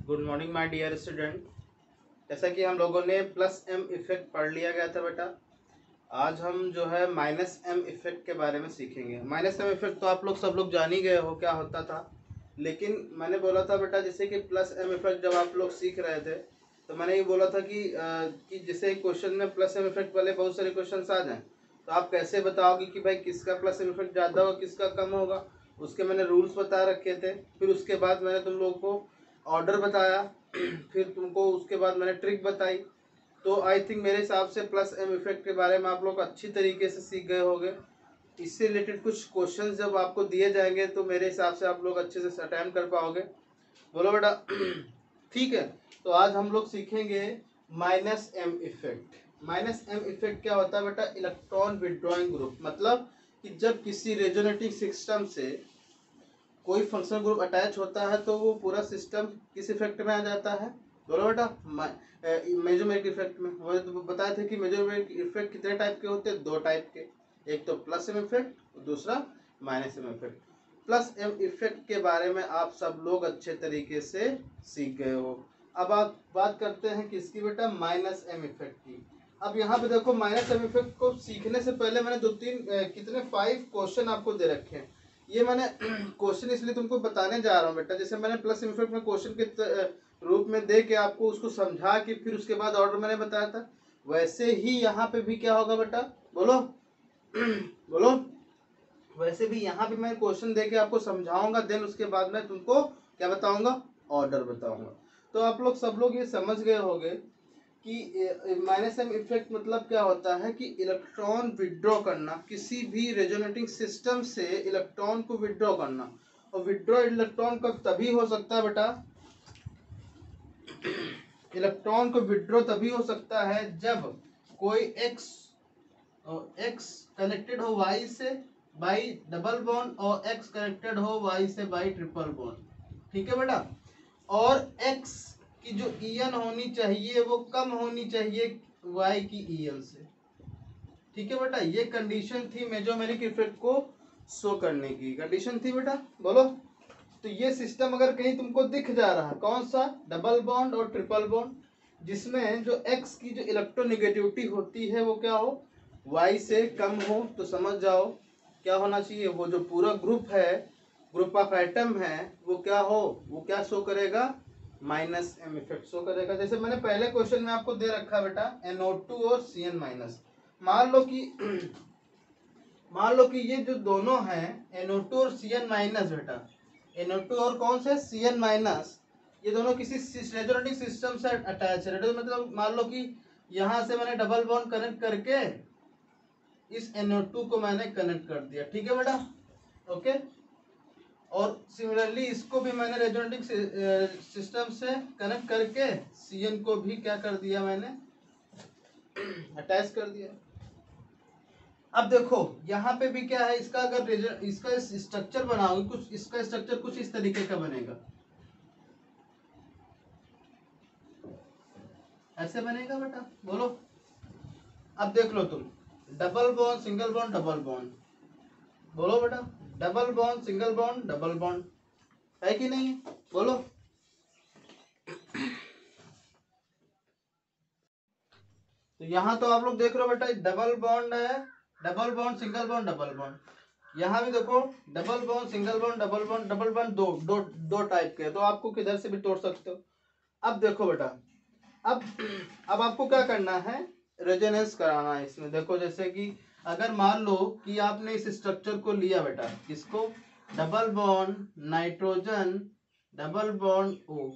Good morning my dear student. जैसा कि हम लोगों ने प्लस एम इफेक्ट पढ़ लिया गया था बेटा, आज हम जो है माइनस एम इफेक्ट के बारे में सीखेंगे। माइनस एम इफेक्ट तो आप लोग सब लोग जान ही गए हो क्या होता था, लेकिन मैंने बोला था बेटा जैसे कि प्लस एम इफेक्ट जब आप लोग सीख रहे थे तो मैंने ये बोला था कि जैसे क्वेश्चन में प्लस एम इफेक्ट वाले बहुत सारे क्वेश्चन आ जाएं तो आप कैसे बताओगे कि भाई किसका प्लस एम इफेक्ट ज़्यादा होगा किसका कम होगा। उसके मैंने रूल्स बता रखे थे। फिर उसके बाद मैंने तुम लोगों को ऑर्डर बताया फिर तुमको उसके बाद मैंने ट्रिक बताई। तो आई थिंक मेरे हिसाब से प्लस एम इफेक्ट के बारे में आप लोग अच्छी तरीके से सीख गए होंगे। इससे रिलेटेड कुछ क्वेश्चंस जब आपको दिए जाएंगे तो मेरे हिसाब से आप लोग अच्छे से अटेम्प्ट कर पाओगे। बोलो बेटा ठीक है। तो आज हम लोग सीखेंगे minus M effect. Minus M effect क्या होता है बेटा? इलेक्ट्रॉन विड्रॉइंग ग्रुप, मतलब कि जब किसी रेजोनेटिंग सिस्टम से कोई फंक्शनल ग्रुप अटैच होता है तो वो पूरा सिस्टम किस इफेक्ट में आ जाता है? बोलो बेटा मेजोमेरिक इफेक्ट में। वो तो बताए थे कि मेजोमेरिक इफेक्ट कितने टाइप के होते हैं? दो टाइप के, एक तो प्लस एम इफेक्ट और दूसरा minus M effect. Plus M effect के बारे में आप सब लोग अच्छे तरीके से सीख गए हो। अब आप बात करते हैं किसकी बेटा? माइनस एम इफेक्ट की। अब यहाँ पे देखो माइनस एम इफेक्ट को सीखने से पहले मैंने दो तीन कितने 5 क्वेश्चन आपको दे रखे हैं। ये मैंने क्वेश्चन इसलिए तुमको बताने जा रहा हूँ बेटा, जैसे मैंने प्लस इफेक्ट में क्वेश्चन के रूप में दे के आपको उसको समझा के फिर उसके बाद ऑर्डर मैंने बताया था, वैसे ही यहाँ पे भी क्या होगा बेटा? बोलो बोलो। वैसे भी यहाँ पे मैं क्वेश्चन दे के आपको समझाऊंगा, देन उसके बाद मैं तुमको क्या बताऊंगा? ऑर्डर बताऊंगा। तो आप लोग सब लोग ये समझ गए होंगे कि माइनस एम इफेक्ट मतलब क्या होता है कि इलेक्ट्रॉन विड्रॉ करना, किसी भी रेजोनेटिंग सिस्टम से इलेक्ट्रॉन को विड्रॉ करना। और विड्रॉ इलेक्ट्रॉन कब तभी हो सकता है बेटा? इलेक्ट्रॉन को विड्रॉ तभी हो सकता है जब कोई एक्स कनेक्टेड हो वाई से बाई डबल बॉन्ड और एक्स कनेक्टेड हो वाई से बाई ट्रिपल बॉन्ड। ठीक है बेटा। और एक्स की जो ईएन होनी चाहिए वो कम होनी चाहिए वाई की ईएन से। ठीक है बेटा, ये कंडीशन थी मेजोमेरिक इफेक्ट को शो करने की। कंडीशन थी बेटा, बोलो। तो ये सिस्टम अगर कहीं तुमको दिख जा रहा है, कौन सा? डबल बॉन्ड और ट्रिपल बॉन्ड, जिसमें जो एक्स की जो इलेक्ट्रोनेगेटिविटी होती है वो क्या हो? वाई से कम हो, तो समझ जाओ क्या होना चाहिए? वो जो पूरा ग्रुप है, ग्रुप ऑफ एटम है, वो क्या हो? वो क्या शो करेगा? माइनस एम इफेक्ट शो करेगा। जैसे मैंने पहले क्वेश्चन में आपको दे रखा है बेटा NO2 और CN माइनस। मान लो कि मान लो कि ये जो दोनों हैं NO2 और CN माइनस बेटा, NO2 और कौन से? CN माइनस, ये दोनों किसी रेजोनेटिंग सिस्टम से अटैच है। मतलब मान लो कि यहाँ से मैंने डबल बॉन्ड कनेक्ट करके इस NO2 को मैंने कनेक्ट कर दिया। ठीक है बेटा, ओके। और सिमिलरली इसको भी मैंने रेजोनेटिंग सिस्टम से कनेक्ट करके CN को भी क्या कर दिया? मैंने अटैच कर दिया। अब देखो यहाँ पे भी क्या है, इसका अगर इसका स्ट्रक्चर बनाओगे कुछ, इसका स्ट्रक्चर कुछ इस तरीके का बनेगा, ऐसे बनेगा बेटा, बोलो। अब देख लो तुम, double bond single bond double bond, बोलो बेटा। Double bond single bond double bond, है कि नहीं? बोलो। तो यहाँ तो आप लोग देख रहे हो बेटा डबल बॉन्ड है, double bond single bond double bond. यहाँ भी देखो double bond single bond double bond, double bond दो दो दो टाइप के, तो आपको किधर से भी तोड़ सकते हो। अब देखो बेटा, अब अब आपको क्या करना है? रेजोनेंस कराना है इसमें। देखो जैसे कि अगर मान लो कि आपने इस स्ट्रक्चर को लिया बेटा, किसको? Double bond nitrogen double bond O,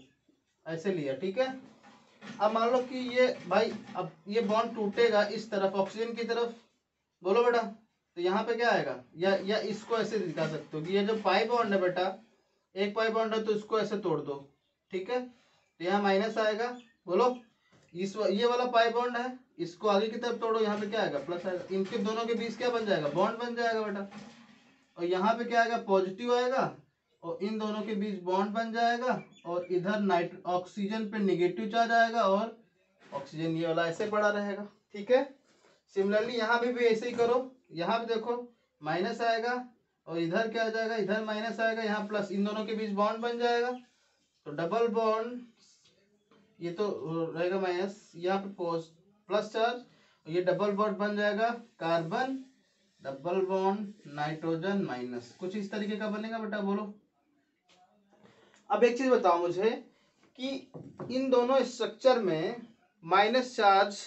ऐसे लिया, ठीक है। अब मान लो कि ये भाई, अब ये बॉन्ड टूटेगा इस तरफ ऑक्सीजन की तरफ, बोलो बेटा। तो यहाँ पे क्या आएगा? या इसको ऐसे दिखा सकते हो कि ये जो पाई बॉन्ड है बेटा, एक पाई बॉन्ड है तो इसको ऐसे तोड़ दो, ठीक है। तो यहाँ माइनस आएगा, बोलो। ये वाला पाई बॉन्ड है, इसको आगे की तरफ तोड़ो, यहाँ पे क्या आएगा? प्लस आएगा। इनके दोनों के बीच क्या बन जाएगा? बॉन्ड बन जाएगा बेटा। और यहाँ पे क्या आएगा? पॉजिटिव आएगा, और इन दोनों के बीच बॉन्ड बन जाएगा, और इधर ऑक्सीजन पे निगेटिव चार्ज आएगा, और ऑक्सीजन ये वाला ऐसे पड़ा रहेगा। ठीक है। सिमिलरली यहाँ भी ऐसे ही करो। यहाँ पे देखो माइनस आएगा, और इधर क्या आ जाएगा? इधर माइनस आएगा, यहाँ प्लस, इन दोनों के बीच बॉन्ड बन जाएगा। तो डबल बॉन्ड ये तो रहेगा माइनस, यहाँ पे प्लस चार्ज, ये डबल बॉन्ड बन जाएगा carbon double bond nitrogen minus, कुछ इस तरीके का बनेगा बेटा। बोलो अब एक चीज बताओ मुझे कि इन दोनों स्ट्रक्चर में माइनस चार्ज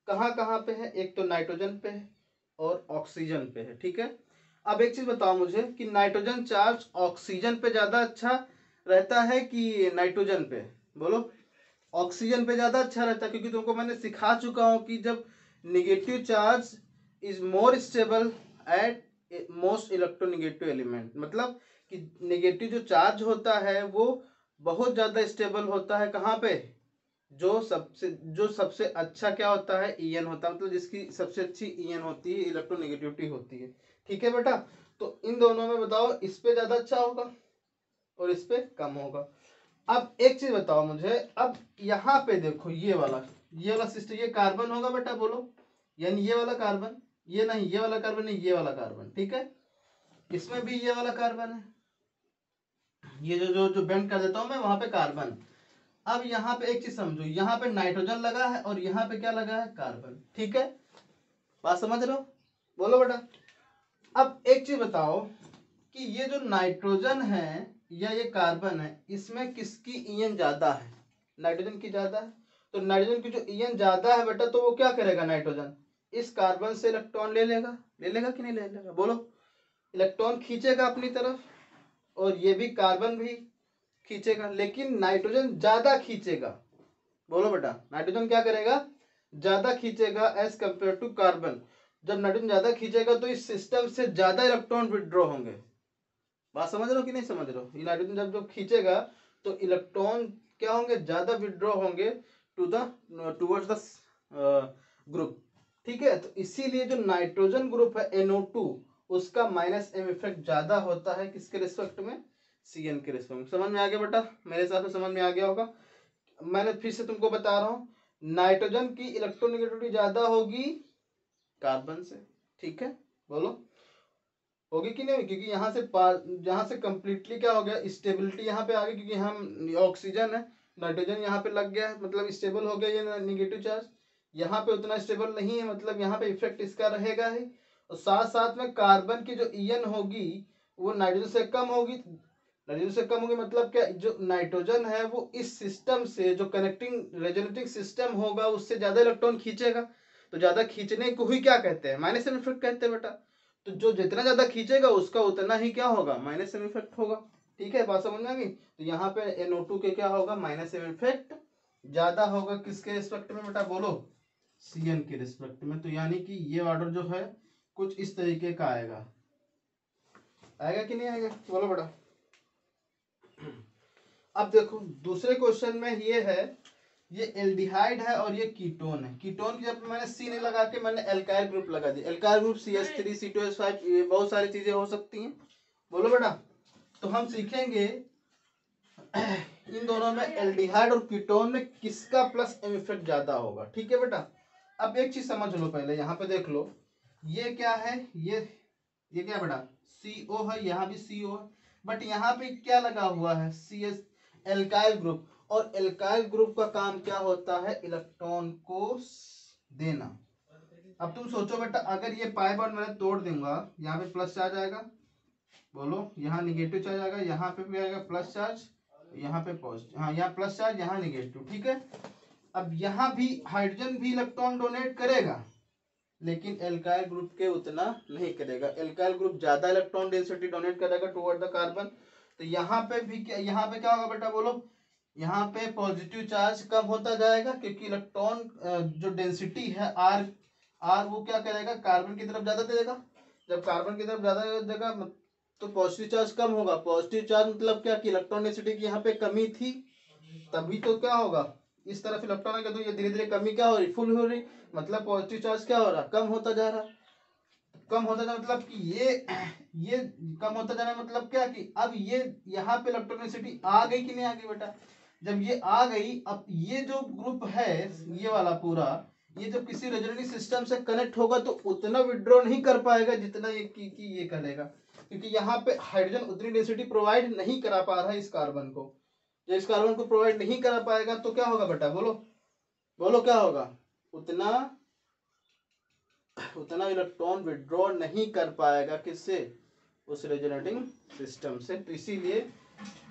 कहाँ कहाँ पे है, एक तो नाइट्रोजन पे है और ऑक्सीजन पे है, ठीक है। अब एक चीज बताओ मुझे कि नाइट्रोजन चार्ज ऑक्सीजन पे ज्यादा अच्छा रहता है कि नाइट्रोजन पे? बोलो। ऑक्सीजन पे ज्यादा अच्छा रहता है, क्योंकि तुमको मैंने सिखा चुका हूं कि जब negative charge is more stable at most electronegative element, मतलब कि नेगेटिव जो चार्ज होता है वो बहुत ज्यादा स्टेबल होता है कहाँ पे, जो सबसे अच्छा क्या होता है, ईएन होता है, मतलब जिसकी सबसे अच्छी ईएन होती है, इलेक्ट्रोनेगेटिविटी होती है, ठीक है बेटा। तो इन दोनों में बताओ इस पे ज्यादा अच्छा होगा और इस पे कम होगा। अब एक चीज बताओ मुझे, अब यहाँ पे देखो ये वाला सिस्टम, ये कार्बन होगा बेटा, बोलो, यानी ये वाला कार्बन, ये नहीं ये वाला कार्बन नहीं, ये वाला कार्बन, ठीक है। इसमें भी ये वाला कार्बन है, ये जो जो जो बेंड कर देता हूं मैं वहां पे कार्बन। अब यहाँ पे एक चीज समझो, यहाँ पे नाइट्रोजन लगा है और यहाँ पे क्या लगा है, कार्बन, ठीक है। बात समझ रहे हो? बोलो बेटा। अब एक चीज बताओ कि ये जो नाइट्रोजन है या ये कार्बन है, इसमें किसकी ईएन ज्यादा है? नाइट्रोजन की ज्यादा है। तो नाइट्रोजन की जो ईएन ज्यादा है बेटा, तो वो क्या करेगा, नाइट्रोजन इस कार्बन से इलेक्ट्रॉन ले लेगा कि नहीं ले लेगा? बोलो। इलेक्ट्रॉन खींचेगा अपनी तरफ और ये भी कार्बन भी खींचेगा, लेकिन नाइट्रोजन ज्यादा खींचेगा। बोलो बेटा, नाइट्रोजन क्या करेगा, ज्यादा खींचेगा एज कंपेयर टू कार्बन। जब नाइट्रोजन ज्यादा खींचेगा तो इस सिस्टम से ज्यादा इलेक्ट्रॉन विड्रॉ होंगे। बात समझ रहे हो कि नहीं समझ रहे हो? ये नाइट्रोजन जब खींचेगा तो इलेक्ट्रॉन क्या होंगे, ज्यादा विड्रॉ होंगे टुवर्ड्स द ग्रुप, ठीक है। तो इसीलिए जो नाइट्रोजन ग्रुप है NO2, उसका माइनस एम इफेक्ट ज्यादा होता है किसके रिस्पेक्ट में, CN के रिस्पेक्ट में। समझ में आ गया बेटा? मेरे हिसाब से समझ में आ गया होगा। मैंने फिर से तुमको बता रहा हूँ, नाइट्रोजन की इलेक्ट्रोनेगेटिविटी ज्यादा होगी कार्बन से, ठीक है। बोलो, होगी कि नहीं? क्योंकि यहाँ से कंप्लीटली क्या हो गया, स्टेबिलिटी यहाँ पे आ गई, क्योंकि हम ऑक्सीजन है, नाइट्रोजन यहाँ पे लग गया है, मतलब स्टेबल हो गया ये निगेटिव चार्ज। यहाँ पे उतना स्टेबल नहीं है, मतलब यहाँ पे इफेक्ट इसका रहेगा ही। और साथ साथ में कार्बन की जो ईएन होगी वो नाइट्रोजन से कम होगी। नाइट्रोजन से कम होगी मतलब क्या, जो नाइट्रोजन है वो इस सिस्टम से, जो कनेक्टिंग रेजोनेटिंग सिस्टम होगा, उससे ज्यादा इलेक्ट्रॉन खींचेगा। तो ज्यादा खींचने को ही क्या कहते हैं, माइनस एम इफेक्ट कहते हैं बेटा। तो जो जितना ज्यादा खींचेगा उसका उतना ही क्या होगा, माइनस एम इफेक्ट होगा, ठीक है। बात समझ में आ गई? तो यहाँ पे NO2 के क्या होगा, माइनस एम इफेक्ट ज्यादा होगा किसके रिस्पेक्ट में बेटा, बोलो, CN के रिस्पेक्ट में। तो यानी कि ये ऑर्डर जो है कुछ इस तरीके का आएगा कि नहीं आएगा? बोलो बेटा। अब देखो दूसरे क्वेश्चन में ये है, ये एल्डिहाइड है और ये कीटोन है। कीटोन की जब मैंने C नहीं लगा के मैंने एल्काइल ग्रुप लगा दी, एल्काइल ग्रुप CH3 C2H5, ये बहुत सारी चीजें हो सकती हैं। बोलो बेटा। तो हम सीखेंगे इन दोनों में, एल्डिहाइड और कीटोन में किसका प्लस एम इफेक्ट ज्यादा होगा, ठीक है बेटा। अब एक चीज समझ लो, पहले यहाँ पे देख लो, ये क्या है, ये क्या बेटा, CO है, यहाँ भी CO है, बट यहाँ पे क्या लगा हुआ है, CS, एल्काइल ग्रुप। और एल्काइल ग्रुप का काम क्या होता है, इलेक्ट्रॉन को देना। अब तुम सोचो बेटा, अगर ये पाई बॉन्ड मैंने तोड़ दूंगा, यहाँ पे प्लस चार्ज आएगा, बोलो, यहाँ निगेटिव चार्ज आएगा, यहाँ पे भी आएगा प्लस चार्ज, यहाँ पे पॉजिटिव, हाँ यहाँ प्लस चार्ज, यहाँ निगेटिव, ठीक है। अब यहाँ भी हाइड्रोजन भी इलेक्ट्रॉन डोनेट करेगा, लेकिन एल्काइल ग्रुप के उतना नहीं करेगा। एल्काइल ग्रुप ज्यादा इलेक्ट्रॉन डेंसिटी डोनेट करेगा टुवर्ड द कार्बन। तो यहाँ पे भी क्या, यहाँ पे क्या होगा बेटा, बोलो, यहाँ पे पॉजिटिव चार्ज कम होता जाएगा, क्योंकि इलेक्ट्रॉन जो डेंसिटी है आर वो क्या करेगा, कार्बन की तरफ ज्यादा देगा। जब कार्बन की तरफ ज्यादा देगा तो पॉजिटिव चार्ज कम होगा। पॉजिटिव चार्ज मतलब क्या कि इलेक्ट्रॉन डेंसिटी की यहाँ पे कमी थी, तभी तो क्या होगा, इस तरफ इलेक्ट्रॉन आएगा तो ये धीरे धीरे कमी क्या हो रही, फुल हो रही, मतलब पॉजिटिव चार्ज क्या हो रहा, कम होता जा रहा। कम होता जा मतलब कि ये कम होता जा रहा, मतलब क्या कि अब ये यहाँ पे इलेक्ट्रोनेसिटी आ गई कि नहीं आ गई बेटा। जब ये आ गई, अब ये जो ग्रुप है ये वाला पूरा, ये जब किसी रेजोनेटिंग सिस्टम से कनेक्ट होगा तो उतना विड्रॉ नहीं कर पाएगा जितना ये ये करेगा, क्योंकि यहाँ पे हाइड्रोजन उतनी डेंसिटी प्रोवाइड नहीं करा पा रहा है इस कार्बन को। जो इस कार्बन को प्रोवाइड नहीं कर पाएगा तो क्या होगा बेटा, बोलो बोलो क्या होगा, उतना उतना इलेक्ट्रॉन विड्रॉ नहीं कर पाएगा किससे, उस रेजोनेटिंग सिस्टम से। तो इसीलिए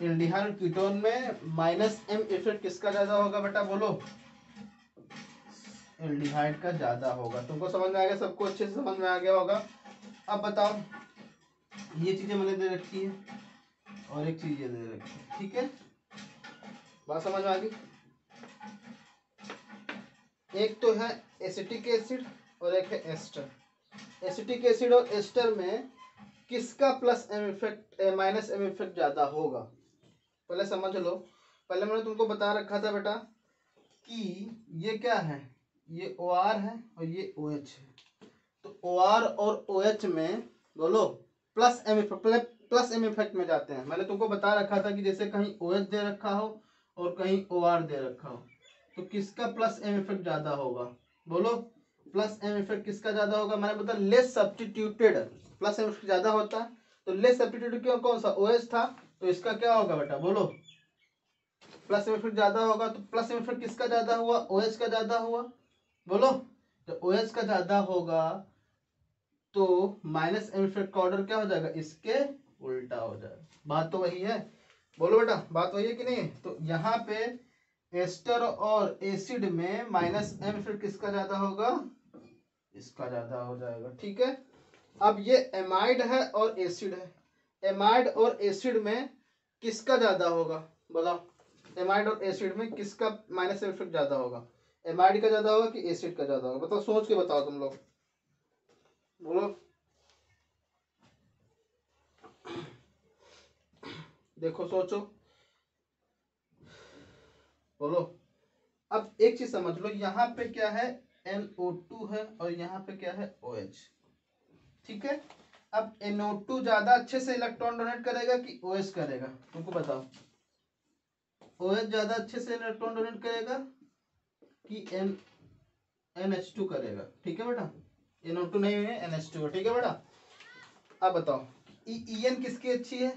एल्डिहाइड कीटोन में माइनस एम इफेक्ट किसका ज्यादा होगा बेटा, बोलो एल्डिहाइड का ज्यादा होगा। तुमको समझ में आ गया, सबको अच्छे से समझ में आ गया होगा। अब बताओ, ये चीजें मैंने दे रखी है और एक चीज ये दे रखी है, ठीक है, बात समझ में आ गई। एक तो है एसिटिक एसिड और एक है एस्टर। एसिटिक एसिड और एस्टर में किसका plus M effect minus M effect ज्यादा होगा, पहले समझ लो। पहले मैंने तुमको बता रखा था बेटा कि ये क्या है, ये ओ आर है और ये ओ एच है। तो ओ आर और ओ एच में बोलो प्लस एम इफेक्ट में जाते हैं। मैंने तुमको बता रखा था कि जैसे कहीं ओ एच दे रखा हो और कहीं ओ आर दे रखा हो, तो किसका प्लस एम इफेक्ट ज्यादा होगा, बोलो प्लस एम इफेक्ट किसका ज्यादा होगा। मैंने बताया less substituted plus M effect ज्यादा होता है। तो लेस सब्स्टिट्यूटेड क्यों, कौन सा ओ एच था, तो इसका क्या होगा बेटा, बोलो प्लस एम इफेक्ट ज्यादा होगा। तो प्लस एम इफेक्ट किसका ज्यादा हुआ, ओ एच का ज्यादा हुआ, बोलो। तो ओ एच का ज्यादा होगा तो माइनस एम इफेक्ट का ऑर्डर क्या हो जाएगा, इसके उल्टा हो जाएगा। बात तो वही है, बोलो बेटा बात वही है कि नहीं। तो यहाँ पे एस्टर और एसिड में माइनस एम इफेक्ट किसका ज्यादा होगा, इसका ज्यादा हो जाएगा, ठीक है। अब ये एमाइड है और एसिड है, एमाइड और एसिड में किसका ज्यादा होगा, बताओ एमाइड और एसिड में किसका माइनस एम इफेक्ट ज्यादा होगा, एमाइड का ज्यादा होगा कि एसिड का ज्यादा होगा, बताओ सोच के बताओ तुम लोग, बोलो देखो सोचो, बोलो। अब एक चीज समझ लो, यहाँ पे क्या है NO2 है और यहाँ पे क्या है OH, ठीक है। अब NO2 ज्यादा अच्छे से इलेक्ट्रॉन डोनेट करेगा कि OH करेगा, तुमको बताओ, OH ज्यादा अच्छे से इलेक्ट्रॉन डोनेट करेगा कि NH2 करेगा, ठीक है बेटा, NO2 नहीं है NH2, ठीक है बेटा। अब बताओ EN किसकी अच्छी है,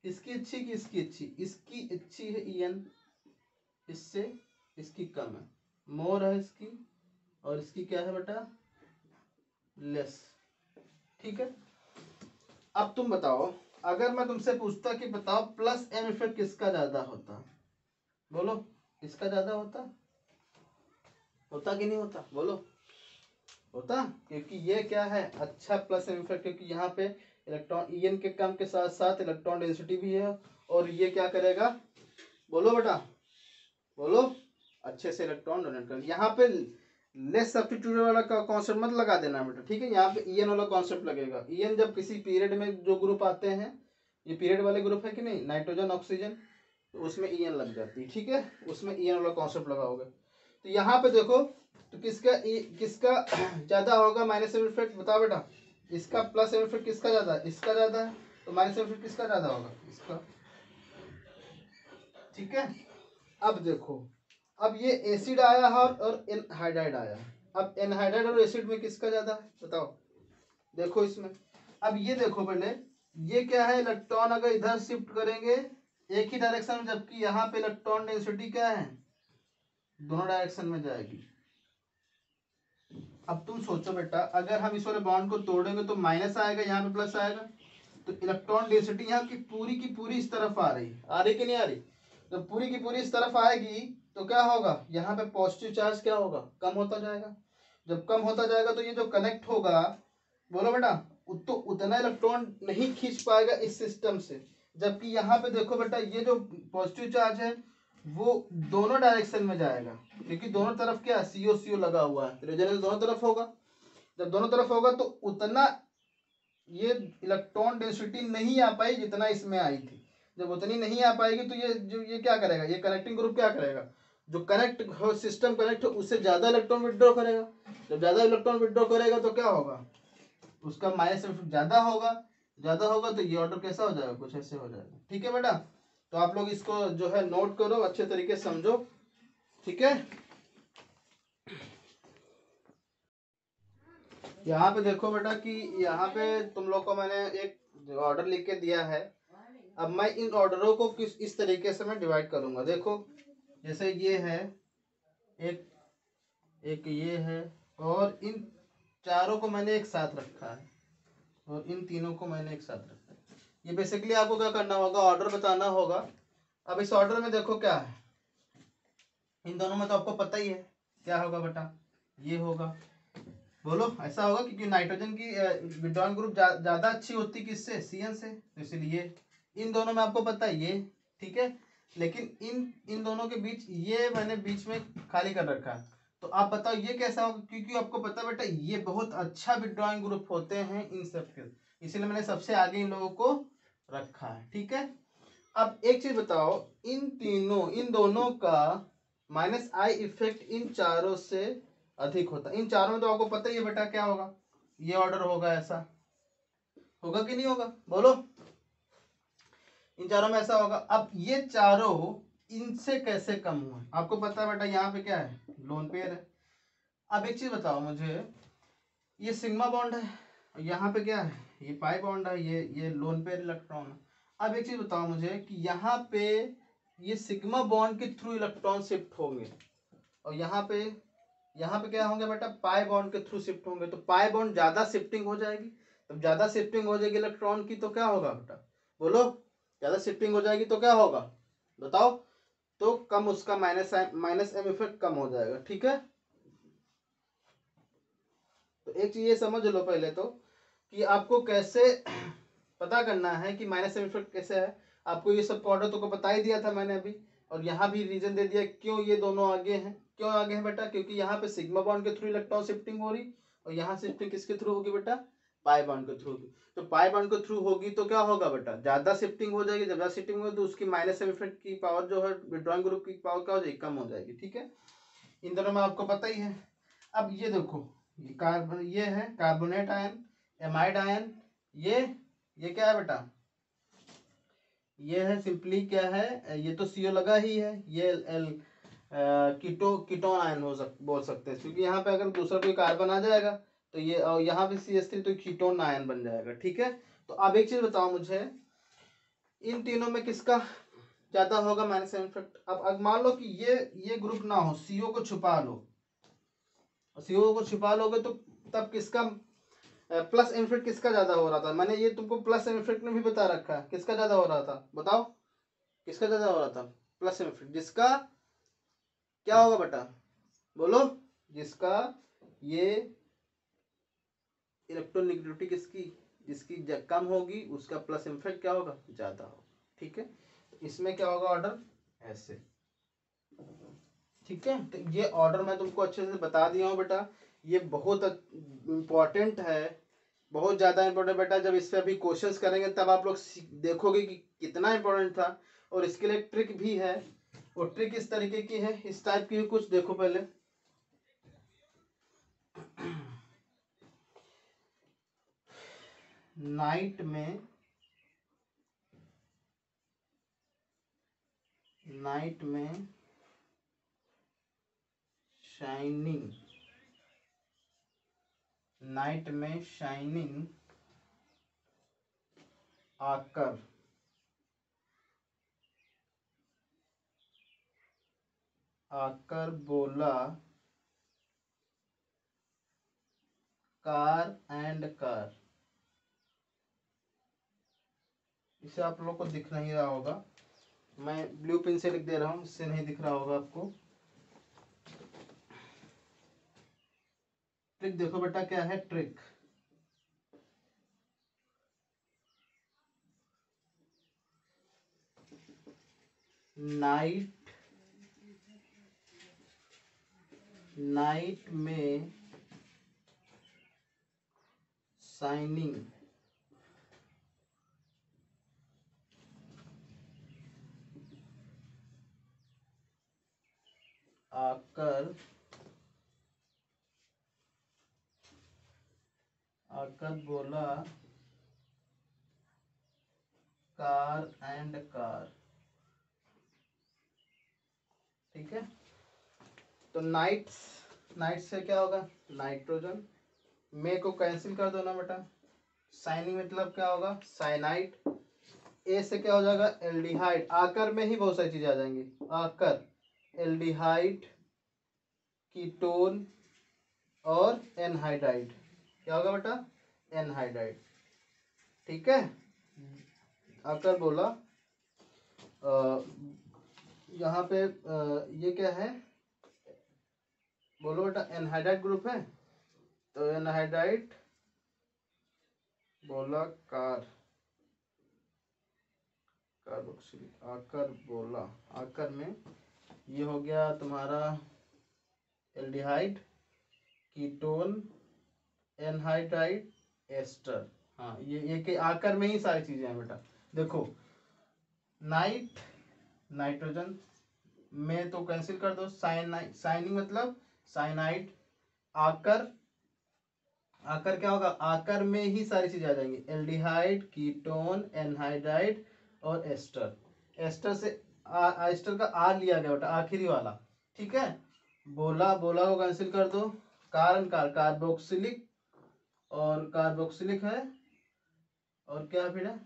इसकी अच्छी कि इसकी अच्छी, इसकी अच्छी है EN, इससे इसकी कम है, मोर है इसकी और इसकी क्या है बेटा, लेस, ठीक है। अब तुम बताओ, अगर मैं तुमसे पूछता कि बताओ प्लस एम इफेक्ट किसका ज्यादा होता, बोलो इसका ज्यादा होता कि नहीं होता, बोलो होता, क्योंकि ये क्या है अच्छा प्लस एम इफेक्ट, क्योंकि यहाँ पे इलेक्ट्रॉन ईएन के कम के साथ साथ इलेक्ट्रॉन डेंसिटी भी है और ये क्या करेगा, बोलो बेटा बोलो, अच्छे से इलेक्ट्रॉन डोनेट कर। यहाँ पे लेस सब्स्टिट्यूट वाला कॉन्सेप्ट मत लगा देना बेटा, ठीक है। यहाँ पे ईएन वाला कॉन्सेप्ट लगेगा। ईएन जब किसी पीरियड में जो ग्रुप आते हैं, ये पीरियड वाले ग्रुप है कि नहीं, नाइट्रोजन ऑक्सीजन, तो उसमें ईएन लग जाती है, ठीक है, उसमें ईएन वाला कॉन्सेप्ट लगाओगे। तो यहाँ पे देखो, तो किसका ज्यादा होगा माइनस एम इफेक्ट, बताओ बेटा, इसका प्लस एम इफेक्ट किसका ज्यादा है, इसका ज्यादा है, तो माइनस एम इफेक्ट किसका ज्यादा होगा, इसका, ठीक है। अब देखो, अब ये एसिड आया है और एनहाइड्राइड आया है। अब एनहाइड्राइड और एसिड में किसका ज्यादा है, बताओ, देखो इसमें। अब ये देखो पहले, ये क्या है, इलेक्ट्रॉन अगर इधर शिफ्ट करेंगे एक ही डायरेक्शन में, जबकि यहाँ पे इलेक्ट्रॉन डेंसिटी क्या है, दोनों डायरेक्शन में जाएगी। अब तुम सोचो बेटा, अगर हम इस वाले बॉन्ड को तोड़ेंगे तो माइनस आएगा, यहाँ पे प्लस आएगा, तो इलेक्ट्रॉन डेंसिटी यहाँ की पूरी इस तरफ आ रही कि नहीं आ रही, जब पूरी की पूरी इस तरफ आएगी तो क्या होगा, यहाँ पे पॉजिटिव चार्ज क्या होगा, कम होता जाएगा। जब कम होता जाएगा तो ये जो कनेक्ट होगा, बोलो बेटा, तो उतना इलेक्ट्रॉन नहीं खींच पाएगा इस सिस्टम से। जबकि यहाँ पे देखो बेटा, ये जो पॉजिटिव चार्ज है वो दोनों डायरेक्शन में जाएगा, क्योंकि दोनों तरफ क्या सीओ सीओ लगा हुआ है, रेजोनेंस दोनों तरफ होगा। जब दोनों तरफ होगा तो उतना ये इलेक्ट्रॉन डेंसिटी नहीं आ पाई जितना इसमें आई थी। जब उतनी नहीं आ पाएगी तो ये क्या करेगा, ये कनेक्टिंग ग्रुप क्या करेगा, जो कनेक्ट हो सिस्टम कनेक्ट हो उससे ज्यादा इलेक्ट्रॉन विड्रॉ करेगा। जब ज्यादा इलेक्ट्रॉन विड्रॉ करेगा तो क्या होगा, उसका माइनस इफेक्ट ज्यादा होगा तो ये ऑर्डर कैसा हो जाएगा, कुछ ऐसे हो जाएगा, ठीक है बेटा। तो आप लोग इसको जो है नोट करो, अच्छे तरीके से समझो, ठीक है। यहाँ पे देखो बेटा कि यहाँ पे तुम लोग को मैंने एक ऑर्डर लिख के दिया है, अब मैं इन ऑर्डरों को किस इस तरीके से मैं डिवाइड करूंगा। देखो जैसे ये है एक एक ये है, और इन चारों को मैंने एक साथ रखा है और इन तीनों को मैंने एक साथ रखा है। ये बेसिकली आपको क्या करना होगा, ऑर्डर बताना होगा। अब इस ऑर्डर में देखो क्या है, इन दोनों में तो आपको पता ही है क्या होगा बेटा, ये होगा। बोलो ऐसा होगा क्योंकि नाइट्रोजन की विड्रॉन ग्रुप ज्यादा अच्छी होती किससे, सीएन से, तो इसलिए इन दोनों में आपको पता है ये, ठीक है। लेकिन इन इन दोनों के बीच ये मैंने बीच में खाली कर रखा है, तो आप बताओ ये कैसा होगा, क्योंकि आपको पता बेटा ये बहुत अच्छा विड्रॉइंग ग्रुप होते हैं इन सब के, इसीलिए मैंने सबसे आगे इन लोगों को रखा है, ठीक है। अब एक चीज बताओ, इन दोनों का माइनस आई इफेक्ट इन चारों से अधिक होता है। इन चारों में तो आपको पता ही है बेटा क्या होगा, ये ऑर्डर होगा, ऐसा होगा कि नहीं होगा, बोलो। इन चारों में ऐसा होगा। अब ये चारों इनसे कैसे कम हुए, आपको पता है बेटा यहाँ पे क्या है, लोन पेयर है। अब एक चीज बताओ मुझे, ये सिग्मा बॉन्ड है, यहाँ पे क्या है, ये पाई बॉन्ड है, ये लोन पेयर इलेक्ट्रॉन है। अब एक चीज बताओ मुझे कि यहाँ पे ये सिग्मा बॉन्ड के थ्रू इलेक्ट्रॉन शिफ्ट होंगे, और यहाँ पे क्या होंगे बेटा, पाई बॉन्ड के थ्रू शिफ्ट होंगे। तो पाई बॉन्ड ज्यादा शिफ्टिंग हो जाएगी, तो ज्यादा शिफ्टिंग हो जाएगी इलेक्ट्रॉन की, तो क्या होगा बेटा, बोलो। ज्यादा शिफ्टिंग हो जाएगी तो क्या होगा, बताओ। तो कम उसका माइनस एम इफेक्ट कम हो जाएगा, ठीक है। तो एक चीज ये समझ लो पहले तो, कि आपको कैसे पता करना है कि माइनस एम इफेक्ट कैसे है। आपको ये सब ऑर्डर तो को बता ही दिया था मैंने अभी, और यहाँ भी रीजन दे दिया क्यों ये दोनों आगे हैं। क्यों आगे हैं बेटा, क्योंकि यहाँ पे सिग्मा बॉन्ड के थ्रू इलेक्ट्रॉन शिफ्टिंग हो रही, और यहाँ शिफ्टिंग किसके थ्रू होगी बेटा, पाई बॉन्ड के थ्रू होगी। तो पाई बॉन्ड के थ्रू होगी तो क्या होगा बेटा, ज्यादा शिफ्टिंग हो जाएगी। ज्यादा शिफ्टिंग होगी तो उसकी माइनस एम इफेक्ट की पावर जो है, विड्रॉइंग ग्रुप की पावर क्या हो जाएगी, कम हो जाएगी, ठीक है। इन दोनों में आपको पता ही है। अब ये देखो, ये कार्बन, ये है कार्बोनेट आयन, एमाइड आयन, ये क्या है बेटा, ये है सिंपली क्या है, ये तो सीओ लगा ही है, ये एल कीटोन आयन बोल सकते हैं, क्योंकि यहाँ पे अगर दूसरा कोई कार्बन आ जाएगा तो ये, और यहाँ पे CH3 तो कीटोन आयन बन जाएगा, ठीक है। तो अब एक चीज बताओ मुझे, इन तीनों में किसका ज्यादा होगा माइनस इफेक्ट। अब मान लो कि ये ग्रुप ना हो, सीओ को छुपा लो, सीओ को छुपा लोगे तो तब किसका प्लस इफेक्ट किसका ज्यादा हो रहा था। मैंने ये तुमको प्लस इफेक्ट में भी बता रखा है, किसका ज्यादा हो रहा था, बताओ किसका ज्यादा हो रहा था, प्लस इफेक्ट, जिसका क्या होगा बेटा, बोलो, जिसका ये इलेक्ट्रोनेगेटिविटी किसकी, जिसकी कम होगी उसका प्लस इफेक्ट क्या होगा, ज्यादा होगा, ठीक है। तो इसमें क्या होगा ऑर्डर, ऐसे, ठीक है। तो ये ऑर्डर मैं तुमको अच्छे से बता दिया हूँ बेटा, ये बहुत इम्पोर्टेंट है, बहुत ज्यादा इम्पोर्टेंट बेटा। जब इस पे अभी क्वेश्चंस करेंगे तब आप लोग देखोगे कि कितना इम्पोर्टेंट था। और इसके लिए ट्रिक भी है, और ट्रिक इस तरीके की है, इस टाइप की कुछ देखो पहले। नाइट में शाइनिंग, नाइट में शाइनिंग आकर बोला कार एंड कार। इसे आप लोग को दिख नहीं रहा होगा, मैं ब्लू पेन से लिख दे रहा हूँ, इससे नहीं दिख रहा होगा आपको। ट्रिक देखो बेटा क्या है, ट्रिक नाइट में शाइनिंग आकर बोला कार एंड कार, ठीक है। तो नाइट से क्या होगा, नाइट्रोजन, में को कैंसिल कर दो ना बेटा, शाइनिंग मतलब क्या होगा, साइनाइड, ए से क्या हो जाएगा, एल्डिहाइड, आकर में ही बहुत सारी चीजें आ जाएंगी, आकर, एल्डिहाइड, कीटोन और एनहाइड्राइड, क्या होगा बेटा, एनहाइड्राइड, ठीक है। आकर बोला यहाँ पे ये क्या है, बोलो बेटा, एनहाइड्राइड ग्रुप है, तो एनहाइड्राइड बोला कार्बोक्सिलिक, आकर बोला, आकर में ये हो गया तुम्हारा एल्डिहाइड, कीटोन, एनहाइड्राइड, एस्टर। हाँ ये के आकर में ही सारी चीजें हैं बेटा। देखो नाइट्रोजन में तो कैंसिल कर दो, साइनिंग मतलब साइनाइड, आकर क्या होगा, आकर में ही सारी चीजें आ जाएंगी, एल्डिहाइड, कीटोन, एनहाइड्राइड और एस्टर। एस्टर से एस्टर का आर लिया गया बेटा, आखिरी वाला, ठीक है। बोला को कैंसिल कर दो, कार्बोक्सिलिक, और कार्बोक्सिलिक है, और क्या फिर है,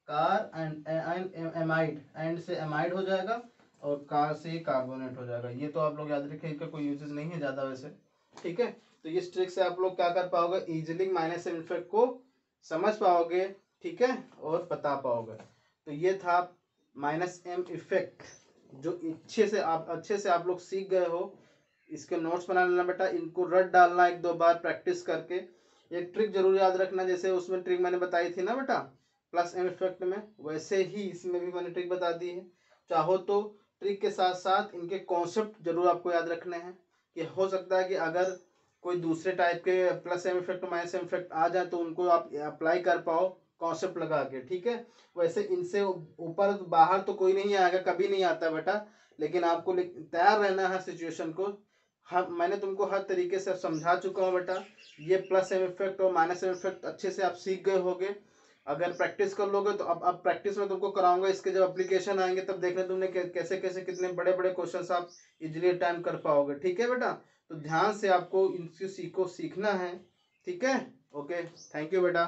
कार एंड एमाइड, एंड से एमाइड हो जाएगा, और कार से कार्बोनेट हो जाएगा। ये तो आप लोग याद रखें, इनका कोई यूजेस नहीं है ज़्यादा वैसे, ठीक है। तो इस ट्रिक से आप लोग क्या कर पाओगे, इजीली माइनस एम इफेक्ट को समझ पाओगे, ठीक है, और बता पाओगे। तो ये था माइनस एम इफेक्ट, जो अच्छे से आप लोग सीख गए हो। इसके नोट्स बना लेना बेटा, इनको रट डालना एक दो बार प्रैक्टिस करके। एक ट्रिक जरूर याद रखना, जैसे उसमें ट्रिक मैंने बताई थी ना बेटा प्लस एम इफेक्ट में, वैसे ही इसमें भी मैंने ट्रिक बता दी है। चाहो तो ट्रिक के साथ साथ इनके कॉन्सेप्ट जरूर आपको याद रखने हैं, कि हो सकता है कि अगर कोई दूसरे टाइप के plus M effect minus M effect आ जाए तो उनको आप अप्लाई कर पाओ कॉन्सेप्ट लगा के, ठीक है। वैसे इनसे ऊपर बाहर तो कोई नहीं आएगा, कभी नहीं आता बेटा, लेकिन आपको तैयार रहना है सिचुएशन को। मैंने तुमको हर तरीके से समझा चुका हूँ बेटा। ये प्लस एम इफेक्ट और माइनस एम इफेक्ट अच्छे से आप सीख गए होगे। अगर प्रैक्टिस कर लोगे तो अब प्रैक्टिस में तुमको कराऊंगा, इसके जब एप्लीकेशन आएंगे तब देखना तुमने कैसे कैसे कितने बड़े बड़े क्वेश्चंस आप इजीली अटेम्प्ट कर पाओगे, ठीक है बेटा। तो ध्यान से आपको इनसे सीखना है, ठीक है। ओके, थैंक यू बेटा।